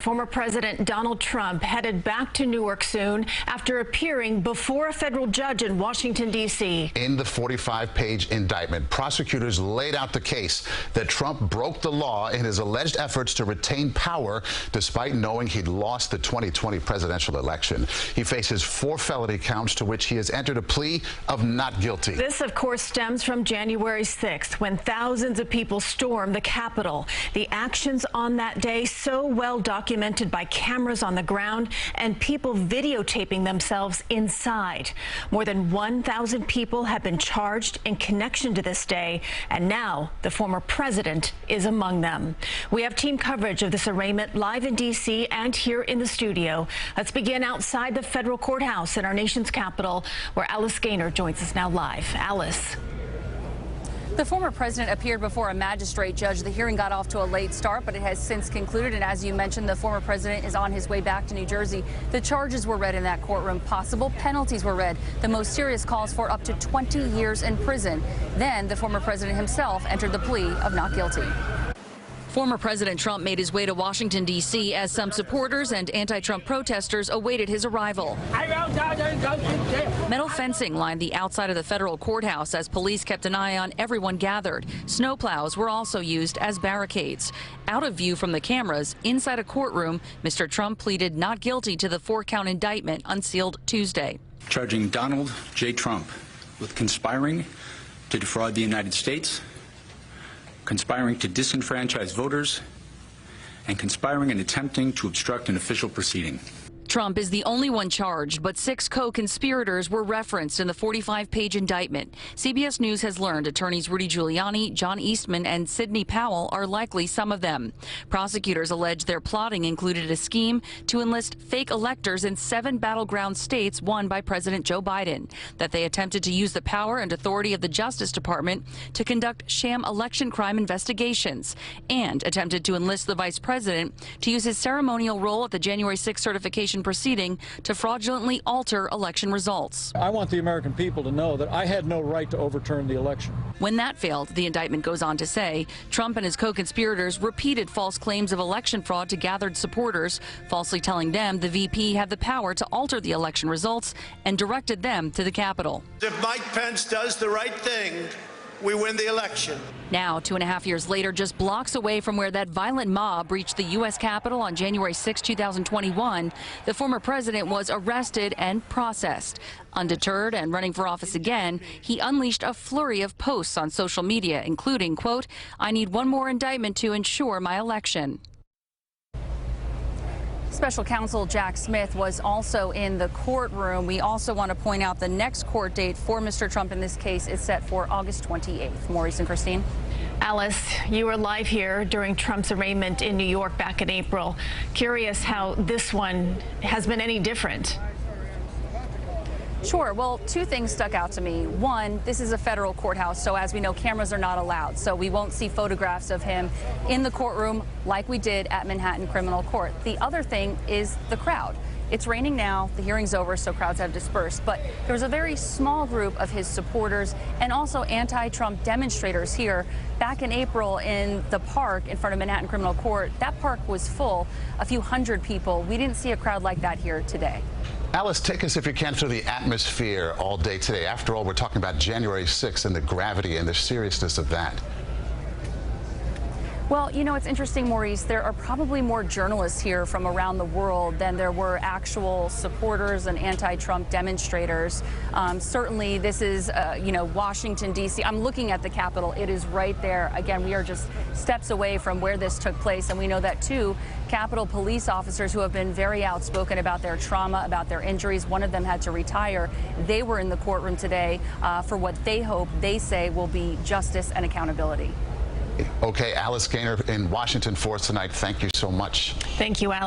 Former President Donald Trump headed back to Newark soon after appearing before a federal judge in Washington, D.C. In the 45-page indictment, prosecutors laid out the case that Trump broke the law in his alleged efforts to retain power despite knowing he'd lost the 2020 presidential election. He faces 4 felony counts to which he has entered a plea of not guilty. This, of course, stems from January 6th when thousands of people stormed the Capitol. The actions on that day so well documented by cameras on the ground and people videotaping themselves inside. More than 1,000 people have been charged in connection to this day, and now the former president is among them. We have team coverage of this arraignment live in D.C. and here in the studio. Let's begin outside the federal courthouse in our nation's capital, where Alice Gaynor joins us now live. Alice. The former president appeared before a magistrate judge. The hearing got off to a late start, but it has since concluded. And as you mentioned, the former president is on his way back to New Jersey. The charges were read in that courtroom. Possible penalties were read. The most serious calls for up to 20 years in prison. Then the former president himself entered the plea of not guilty. Former President Trump made his way to Washington, D.C. as some supporters and anti-Trump protesters awaited his arrival. Metal fencing lined the outside of the federal courthouse as police kept an eye on everyone gathered. Snowplows were also used as barricades. Out of view from the cameras, inside a courtroom, Mr. Trump pleaded not guilty to the 4-count indictment unsealed Tuesday. Charging Donald J. Trump with conspiring to defraud the United States, conspiring to disenfranchise voters, and conspiring and attempting to obstruct an official proceeding. Trump is the only one charged, but 6 co-conspirators were referenced in the 45-page indictment. CBS News has learned attorneys Rudy Giuliani, John Eastman, and Sidney Powell are likely some of them. Prosecutors allege their plotting included a scheme to enlist fake electors in 7 battleground states won by President Joe Biden, that they attempted to use the power and authority of the Justice Department to conduct sham election crime investigations, and attempted to enlist the vice president to use his ceremonial role at the January 6 certification proceeding to fraudulently alter election results. I want the American people to know that I had no right to overturn the election. When that failed, the indictment goes on to say, Trump and his co-conspirators repeated false claims of election fraud to gathered supporters, falsely telling them the VP had the power to alter the election results and directed them to the Capitol. If Mike Pence does the right thing, we win the election. Now, 2.5 years later, just blocks away from where that violent mob breached the U.S. Capitol on January 6, 2021, the former president was arrested and processed. Undeterred and running for office again, he unleashed a flurry of posts on social media, including, quote, "I need one more indictment to ensure my election." Special counsel Jack Smith was also in the courtroom. We also want to point out the next court date for Mr. Trump in this case is set for August 28th. Maurice and Christine. Alice, you were live here during Trump's arraignment in New York back in April. Curious how this one has been any different. Sure. Well, 2 things stuck out to me. One, this is a federal courthouse, so as we know, cameras are not allowed. So we won't see photographs of him in the courtroom like we did at Manhattan Criminal Court. The other thing is the crowd. It's raining now, the hearing's over, so crowds have dispersed. But there was a very small group of his supporters and also anti-Trump demonstrators here. Back in April in the park in front of Manhattan Criminal Court, that park was full, a few hundred people. We didn't see a crowd like that here today. Alice, take us, if you can, through the atmosphere all day today. After all, we're talking about January 6th and the gravity and the seriousness of that. Well, you know, it's interesting, Maurice. There are probably more journalists here from around the world than there were actual supporters and anti-Trump demonstrators. Certainly, this is, Washington, D.C. I'm looking at the Capitol. It is right there. Again, we are just steps away from where this took place. And we know that, too, Capitol police officers who have been very outspoken about their trauma, about their injuries. One of them had to retire. They were in the courtroom today for what they say will be justice and accountability. Okay, Alice Gaynor in Washington for us tonight. Thank you so much. Thank you, Alice.